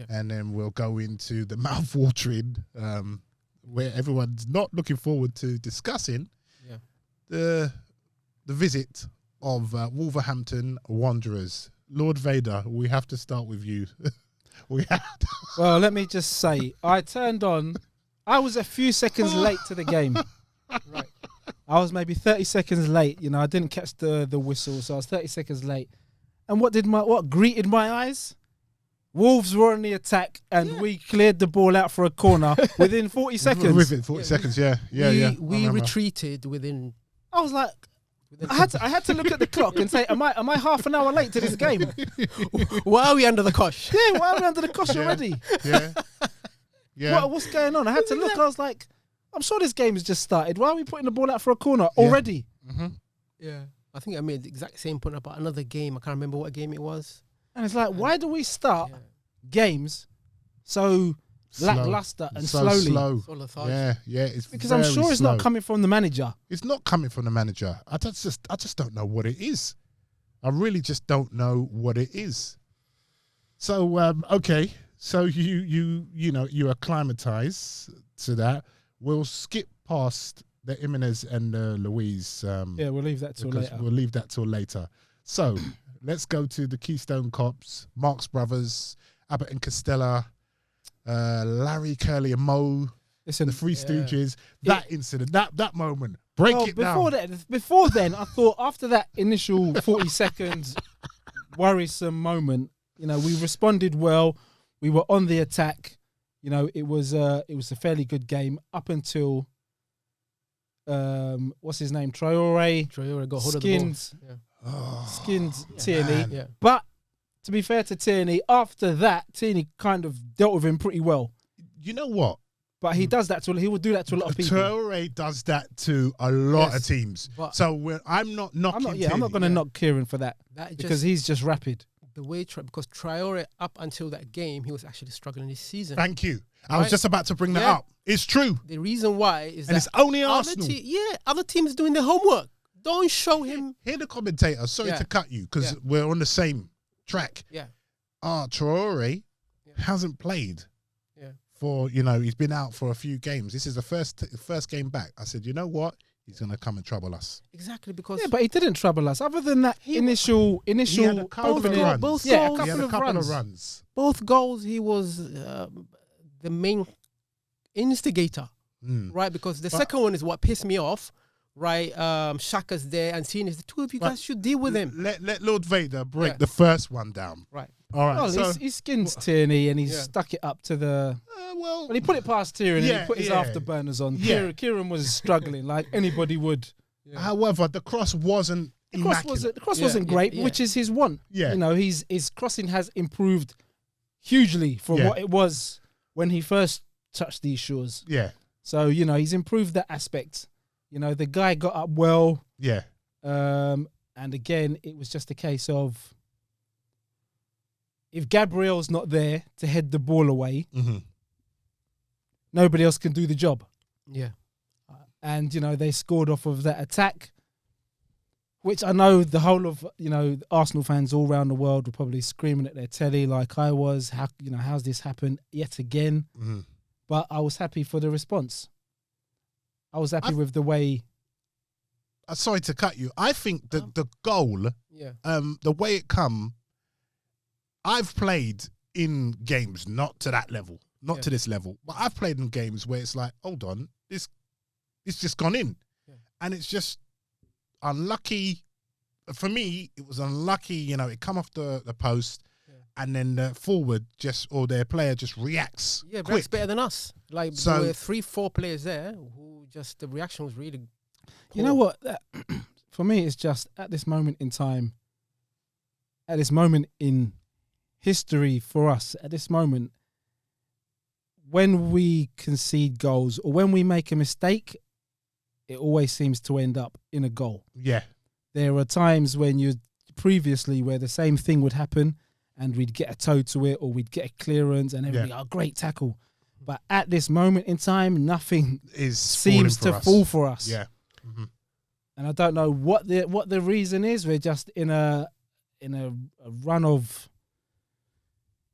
and then we'll go into the mouth-watering, where everyone's not looking forward to discussing the visit of Wolverhampton Wanderers. Lord Vader, we have to start with you. Well, let me just say, I turned on. I was a few seconds late to the game. Right. I was maybe 30 seconds late. You know, I didn't catch the whistle, so I was 30 seconds late. And what greeted my eyes? Wolves were on the attack, and we cleared the ball out for a corner within 40 seconds. Within 40 seconds, We retreated within. I was like, I had to look at the clock and say, am I half an hour late to this game? Why are we under the cosh? Yeah, why are we under the cosh already? Yeah. What's going on? I had to look. I was like, I'm sure this game has just started. Why are we putting the ball out for a corner already? Mm-hmm. Yeah. I think I made the exact same point about another game. I can't remember what game it was. And it's like, why do we start games so lackluster and slowly? Slow. So lethargic. Yeah. It's Because I'm sure it's not coming from the manager. It's not coming from the manager. I just don't know what it is. I really just don't know what it is. So okay, so you acclimatise to that. We'll skip past the Jimenez and Louise. We'll leave that till later. We'll leave that till later. So let's go to the Keystone Cops, Marx Brothers, Abbott and Costello, Larry, Curly and Moe, Listen, the Three Stooges. That incident, that moment, break it down. Before then, I thought after that initial 40 seconds worrisome moment, we responded well. We were on the attack. It was a fairly good game up until what's his name? Traore got hold of the ball. Skinned Tierney. Yeah. But to be fair to Tierney, after that, Tierney kind of dealt with him pretty well. You know what? But he does that he will do that to a lot of people. Traore does that to a lot of teams. So I'm not knocking. I'm not going to knock Kieran for that because he's just rapid. The way because Traore up until that game, he was actually struggling this season. Thank you. I was just about to bring that up. It's true. The reason why is and that it's only Arsenal. Other teams doing their homework. Don't show him. Hear the commentator. Sorry to cut you because we're on the same track. Yeah. Traore hasn't played. Yeah. For he's been out for a few games. This is the first game back. I said, you know what? He's gonna come and trouble us. Exactly because but he didn't trouble us. Other than that initial he had a couple of runs. A couple of runs. Both goals, he was the main instigator, right? Because the second one is what pissed me off, right? Shaka's there and seeing the two of you guys should deal with him. Let Lord Vader break the first one down. Right. All right. Well, he skins Tierney and he stuck it up to the. Well, he put it past Tierney and he put his afterburners on. Yeah. Kieran was struggling like anybody would. Yeah. However, the cross wasn't. The cross wasn't great, which is his want. Yeah. His crossing has improved hugely from what it was when he first touched these shores. Yeah. So he's improved that aspect. The guy got up well. Yeah. And again, it was just a case of if Gabriel's not there to head the ball away, nobody else can do the job. Yeah. And, they scored off of that attack, which I know the whole of, Arsenal fans all around the world were probably screaming at their telly like I was. How's this happened yet again? Mm-hmm. But I was happy for the response. I was happy with the way. Sorry to cut you. I think that the goal, the way it come, I've played in games not to that level, not to this level, but I've played in games where it's like, hold on, it's just gone in, and it's just unlucky. For me, it was unlucky. It come off the post, and then the forward or their player just reacts. Yeah, quick. Reacts better than us. Like there were 3-4 players there who just the reaction was really. Poor. You know what? For me, it's just at this moment in time, at this moment in history for us, at this moment, when we concede goals or when we make a mistake, it always seems to end up in a goal. Yeah. There are times when previously where the same thing would happen and we'd get a toe to it or we'd get a clearance and everybody, great tackle. But at this moment in time, nothing seems to fall for us. Yeah. Mm-hmm. And I don't know what the reason is. We're just in a run of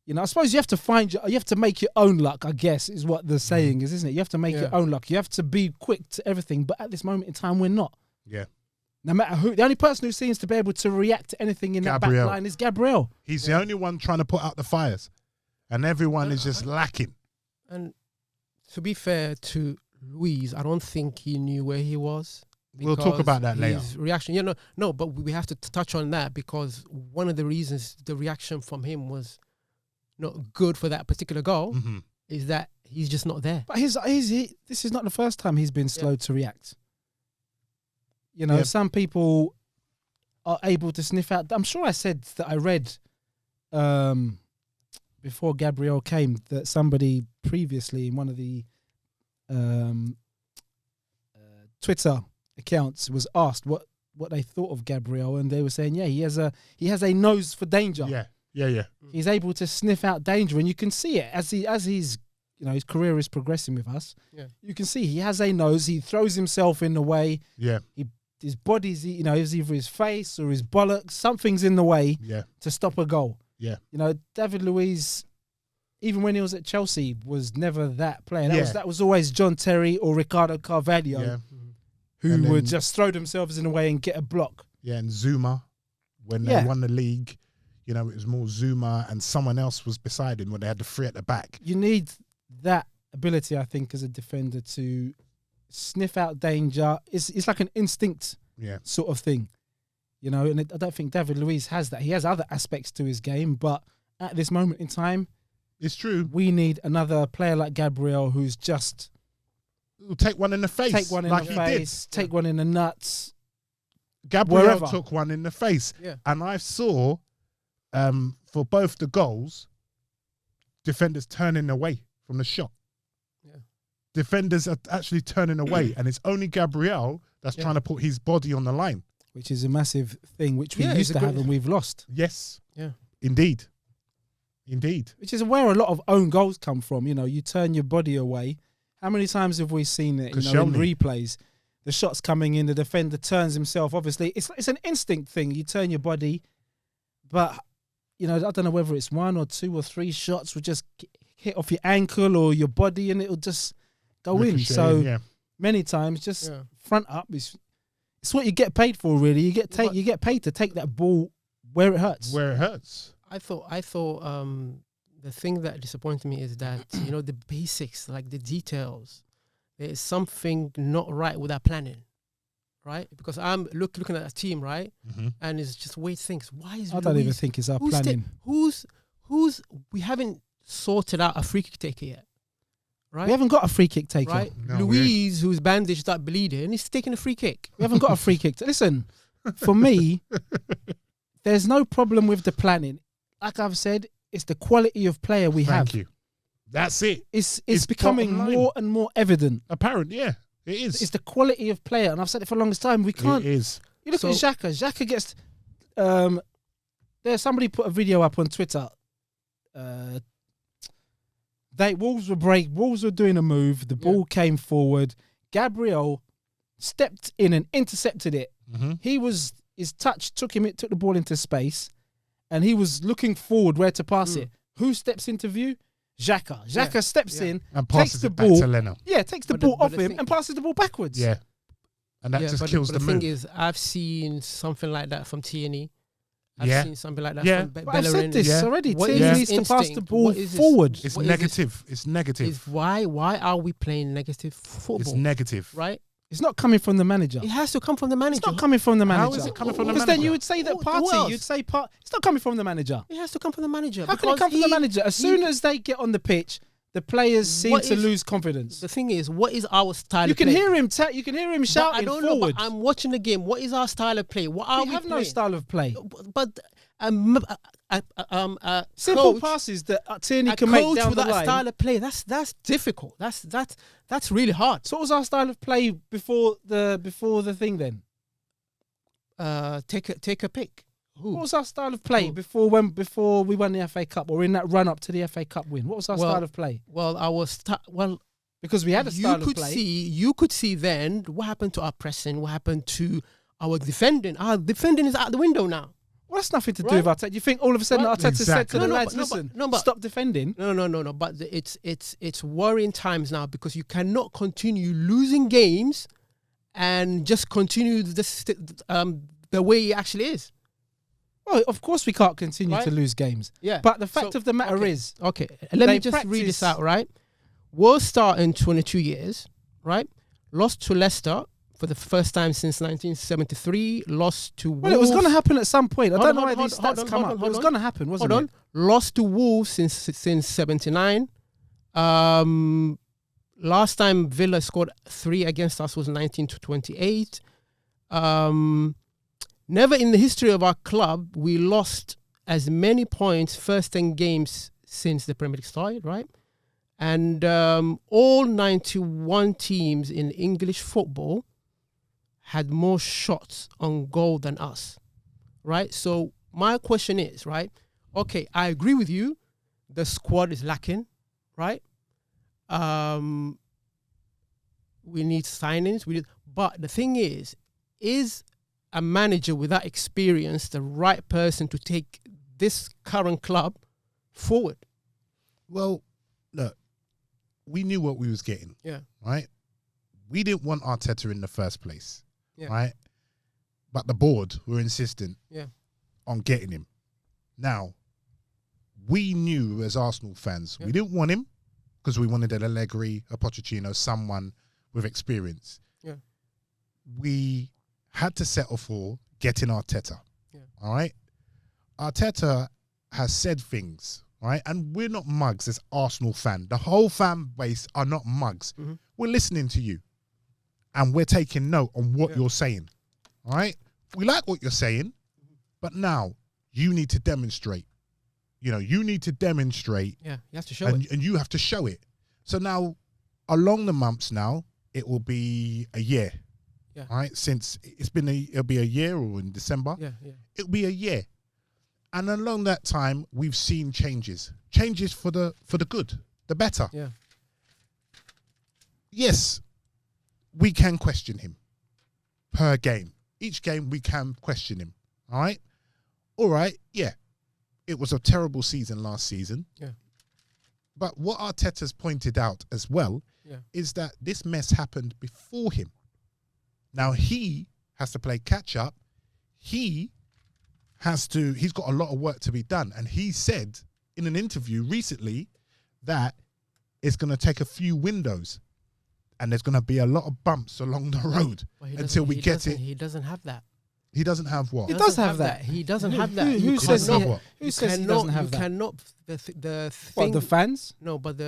You know, I suppose you have to make your own luck, I guess, is what the saying is, isn't it? You have to make your own luck. You have to be quick to everything. But at this moment in time, we're not. Yeah. No matter who, the only person who seems to be able to react to anything in that back line is Gabriel. He's the only one trying to put out the fires. And everyone is just lacking. And to be fair to Luis, I don't think he knew where he was. We'll talk about that later. His reaction, no, but we have to touch on that because one of the reasons the reaction from him was not good for that particular goal is that he's just not there. But this is not the first time he's been slow to react. You know, some people are able to sniff out. I'm sure I said that I read before Gabriel came that somebody previously in one of the Twitter accounts was asked what they thought of Gabriel, and they were saying, he has a nose for danger. Yeah. He's able to sniff out danger, and you can see it as he's his career is progressing with us. Yeah. You can see he has a nose. He throws himself in the way. Yeah. His body's, is either his face or his bollocks. Something's in the way to stop a goal. Yeah. You know, David Luiz, even when he was at Chelsea, was never that player. That was always John Terry or Ricardo Carvalho who would just throw themselves in the way and get a block. Yeah, and Zuma, when they won the league, it was more Zuma and someone else was beside him when they had the three at the back. You need that ability, I think, as a defender to sniff out danger. It's like an instinct sort of thing, and I don't think David Luiz has that. He has other aspects to his game, but at this moment in time, it's true. We need another player like Gabriel who's just take one in the face. Take one in the face. Take one in the nuts. Gabriel took one in the face. Yeah. And I saw for both the goals, defenders turning away from the shot. Yeah. Defenders are actually turning away, and it's only Gabriel that's trying to put his body on the line. Which is a massive thing, which we used to have and we've lost. Yes. Yeah. Indeed. Which is where a lot of own goals come from. You turn your body away. How many times have we seen it in replays? The shot's coming in, the defender turns himself. Obviously, it's an instinct thing. You turn your body, but I don't know whether it's 1 or 2 or 3 shots will just hit off your ankle or your body, and it'll just go in. So many times, just front up. It's what you get paid for, really. You get paid to take that ball where it hurts. Where it hurts. I thought the thing that disappointed me is that the basics, like the details, there is something not right with our planning, right? Because I'm looking at a team, right, and it's just weird things. Why is I don't even think it's our planning. We haven't sorted out a free kick taker yet, right? We haven't got a free kick taker, right? No, Luiz, who's bandaged up, bleeding, he's taking a free kick. We haven't got a free kick. Listen, for me, there's no problem with the planning. Like I've said, it's the quality of player we have. Thank you. That's it. It's becoming more and more evident. Apparent, yeah. It is. It's the quality of player. And I've said it for the longest time. We can't. It is. You look at Xhaka. Xhaka gets... somebody put a video up on Twitter. Wolves were doing a move. The ball came forward. Gabriel stepped in and intercepted it. His touch took the ball into space. And he was looking forward where to pass it. Who steps into view? Xhaka. Xhaka steps in and passes the ball back to Leno. Yeah, takes the ball off him and passes the ball backwards. Yeah. And that just kills the move. The thing is, I've seen something like that from Tierney. I've seen something like that from Bellerin. I've said this already. Tierney needs to pass the ball forward. It's negative. It's negative. Why are we playing negative football? It's negative. Right? It's not coming from the manager. It has to come from the manager. It's not coming from the manager. How is it coming from the manager? Because then you would say that it's not coming from the manager. It has to come from the manager. How can it come from the manager? As soon as they get on the pitch, the players seem to lose confidence. The thing is, what is our style of play? You can hear him shouting I don't forward. know, but I'm watching the game. What is our style of play? What are we have playing? No style of play. But simple passes that Tierney can make down the line. A style of play, that's difficult. That's really hard. So what was our style of play before the thing then? Take a pick. What was our style of play before we won the FA Cup or in that run up to the FA Cup win? What was our style of play? Because we had a style of play. You could see then what happened to our pressing, what happened to our defending. Our defending is out the window now. Well, that's nothing to do with Arteta. You think all of a sudden Arteta said to the lads, listen, stop defending? No. But it's worrying times now because you cannot continue losing games and just continue this the way it actually is. Well, of course we can't continue to lose games. Yeah. But the fact of the matter is... Okay, let me just read this out, right? We'll start in 22 years, right? Lost to Leicester for the first time since 1973. Lost to Wolves. Well, it was going to happen at some point. I don't know why these stats come up. It was going to happen, wasn't it? Lost to Wolves since 79. Last time Villa scored 3 against us was 1928. Never in the history of our club we lost as many points first 10 games since the Premier League started, right? And all 91 teams in English football had more shots on goal than us, right? So my question is, right? Okay, I agree with you. The squad is lacking, right? We need signings. But the thing is a manager without experience the right person to take this current club forward? Well, look, we knew what we was getting. Yeah. Right? We didn't want Arteta in the first place. Yeah. Right? But the board were insistent on getting him. Now, we knew as Arsenal fans, we didn't want him because we wanted an Allegri, a Pochettino, someone with experience. Yeah. We had to settle for getting Arteta. Yeah. All right? Arteta has said things, right? And we're not mugs as Arsenal fan. The whole fan base are not mugs. Mm-hmm. We're listening to you. And we're taking note on what you're saying. All right? We like what you're saying, but now you need to demonstrate. You know, you need to demonstrate. Yeah, you have to show it. And you have to show it. So now, along the months now, it will be a year. Yeah. All right, since it'll be a year, or in December. Yeah. It'll be a year, and along that time, we've seen changes for the good, the better. Yeah. Yes, we can question him per game. Each game we can question him. All right. Yeah, it was a terrible season last season. Yeah. But what Arteta's pointed out as well is that this mess happened before him. Now he has to play catch up. He's got a lot of work to be done. And he said in an interview recently that it's going to take a few windows and there's going to be a lot of bumps along the road until we get it. He doesn't have that. He doesn't have what? He does have that. He doesn't have that. Who says what? Who says he doesn't have that? You cannot. The thing. What, the fans? No, but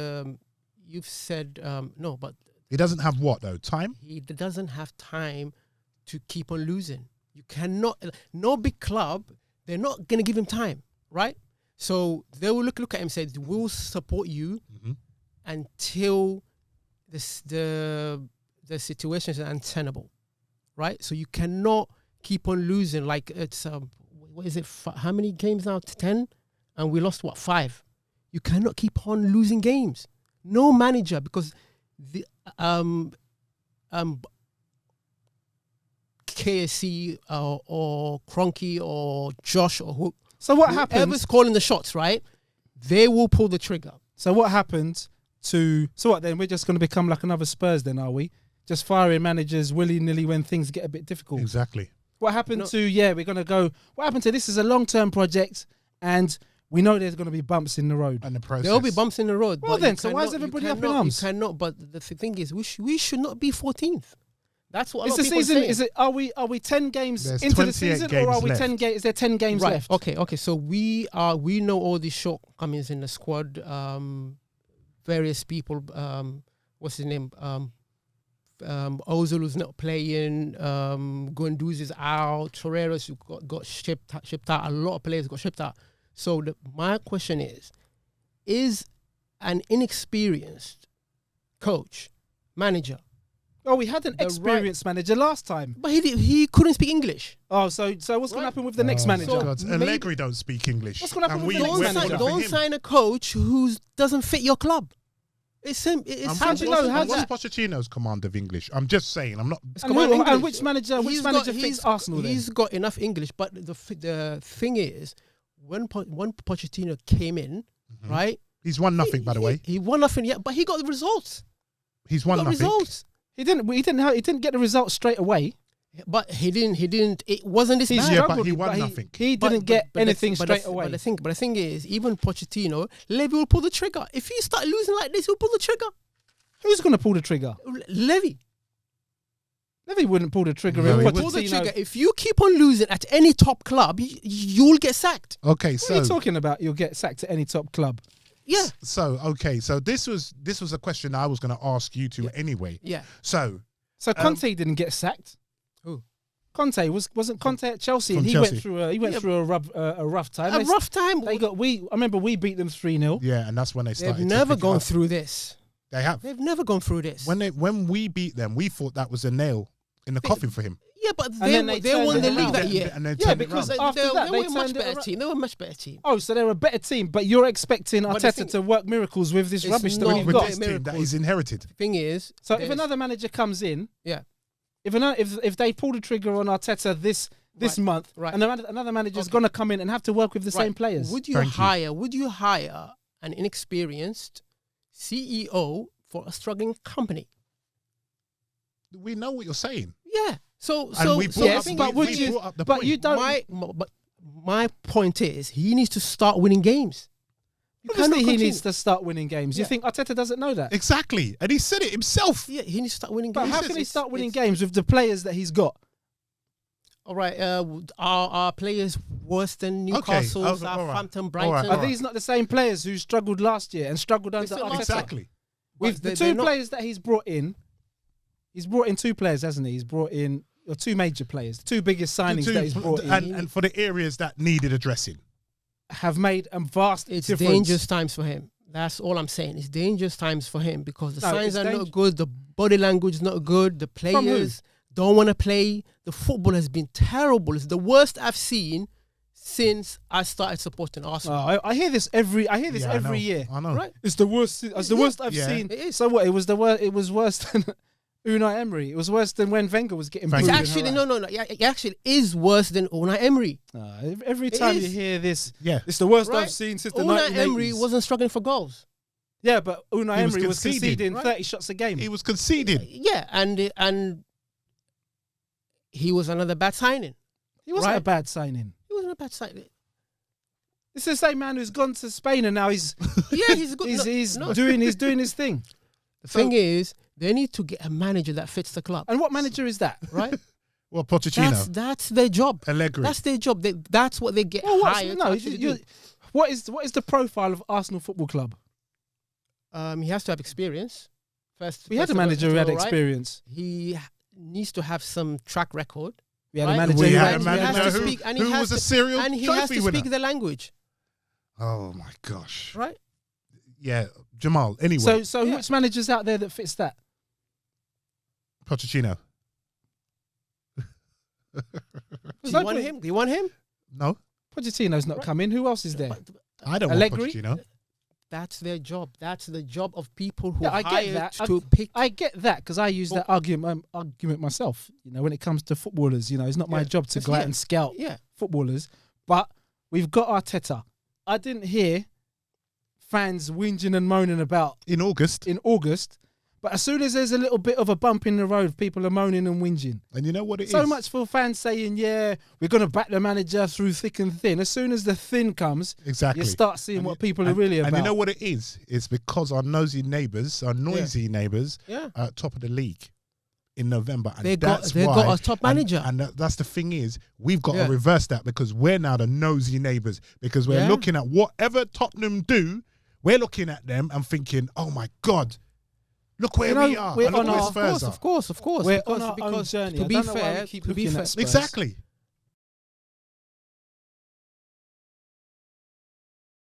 you've said no, but he doesn't have what though? Time? He doesn't have time to keep on losing. You cannot. No big club. They're not going to give him time, right? So they will look at him and say, "We'll support you until the situation is untenable," right? So you cannot keep on losing. Like it's what is it? How many games now? 10, and we lost 5. You cannot keep on losing games. No manager, because the KSC or Kroenke or Josh or who. So what happens? Whoever's calling the shots, right? They will pull the trigger. So what happened to? So what then? We're just going to become like another Spurs then, are we? Just firing managers willy-nilly when things get a bit difficult. Exactly. What happened to? Yeah, we're going to go. What happened to? This is a long-term project, and we know there's going to be bumps in the road. And the process. There will be bumps in the road. Well then, so why is everybody up in arms? You cannot. But the thing is, we should not be 14th. That's what. Is the season? Is it? Are we 10 games into the season, or are we 10 games? Is there 10 games left? Okay. So we know all the shortcomings in the squad. Various people. What's his name? Ozil's not playing. Guendouzi's out. Torreira's got shipped out. A lot of players got shipped out. So my question is an inexperienced coach, manager? Oh, we had an experienced manager last time, but he couldn't speak English. Oh, so what's going to happen with the next manager? Allegri don't speak English. What's going to happen with the next manager? Don't sign a coach who doesn't fit your club. It's How do you know? What's Pochettino's command of English? I'm just saying. I'm not. And which manager fits Arsenal? He's got enough English, but the thing is, when Pochettino came in, right? He's won nothing, by the way. He won nothing yet, but he got the results. He's won nothing. Results. He didn't get the results straight away. But he didn't. It wasn't this bad. Yeah, but he won nothing. He didn't get anything straight away. But the thing is, even Pochettino, Levy will pull the trigger. If you start losing like this, he'll pull the trigger. Who's going to pull the trigger? Levy wouldn't pull the trigger. He would pull the trigger. If you keep on losing at any top club, you'll get sacked. Okay, so what are you talking about? You'll get sacked at any top club. Yeah. So this was a question I was going to ask you two anyway. Yeah. So Conte didn't get sacked. Who? Conte wasn't Conte at Chelsea, and he Chelsea. went through a rough time. A rough time. I remember we beat them 3-0. Yeah, and that's when they started. They've never gone through this. They have. They've never gone through this. When we beat them, we thought that was a nail in the coffin for him. Yeah, but they won the league that year. Because after that they were a much better team. They were a much better team. Oh, so they're a better team, but you're expecting Arteta to work miracles with this rubbish that we've got. This team that he's inherited. The thing is, so if another manager comes in, yeah, if they pull the trigger on Arteta this month, and another manager's gonna come in and have to work with the same players, would you hire an inexperienced CEO for a struggling company? We know what you're saying. Yeah. My point is, he needs to start winning games. Obviously, he needs to start winning games. You think Arteta doesn't know that? Exactly, and he said it himself. Yeah, he needs to start winning games. But how can he start winning games with the players that he's got? All right, are players worse than Newcastle, Southampton, Brighton? Are these not the same players who struggled last year and struggled under Arteta? Exactly. With the two players that he's brought in, he's brought in two players, hasn't he? He's brought in two major players, the two biggest signings that he's brought in. And for the areas that needed addressing. Have made a vast difference. It's dangerous times for him. That's all I'm saying. It's dangerous times for him because the signs are not good. The body language is not good. The players don't want to play. The football has been terrible. It's the worst I've seen since I started supporting Arsenal. I hear this every year. I know. Right? It's the worst. It's the worst I've seen. It is. So what? It was the worst. It was worse than Unai Emery. It was worse than when Wenger was getting booed. It's actually no. It actually is worse than Unai Emery. Every time you hear this, yeah, it's the worst I've seen since the 1980s. Unai Emery wasn't struggling for goals. Yeah, but Unai Emery was conceding 30 shots a game. He was conceding. Yeah, and he was another bad signing. He wasn't a bad signing. He wasn't a bad signing. It's the same man who's gone to Spain and now he's he's good. He's doing his thing. The thing is, they need to get a manager that fits the club. And what manager is that? Right? Well, Pochettino. That's their job. Allegri. That's their job. That's what they get hired to do. What is the profile of Arsenal Football Club? He has to have experience. We had a manager who had experience. He needs to have some track record. We had a manager who was a serial and he trophy has to winner. speak the language. Oh my gosh! Right? Yeah, Jamal. Anyway, so which manager's out there that fits that? Pochettino. Do you want him? Do you want him? No. Pochettino's not coming. Who else is there? I don't want Pochettino. That's their job. That's the job of people who I get that. to pick. I get that because I use that argument myself. You know, when it comes to footballers, you know, it's not my job to go out and scout footballers. But we've got Arteta. I didn't hear fans whinging and moaning about in August. But as soon as there's a little bit of a bump in the road, people are moaning and whinging. And you know what it is? So much for fans saying, yeah, we're going to back the manager through thick and thin. As soon as the thin comes, you start seeing what people are really about. And you know what it is? It's because our noisy neighbours are at top of the league in November. And they got a top manager. And that's the thing is, we've got to reverse that because we're now the nosy neighbours because we're looking at whatever Tottenham do, we're looking at them and thinking, oh my God, look where we are. We're of course. We're on our own journey. To be fair, exactly.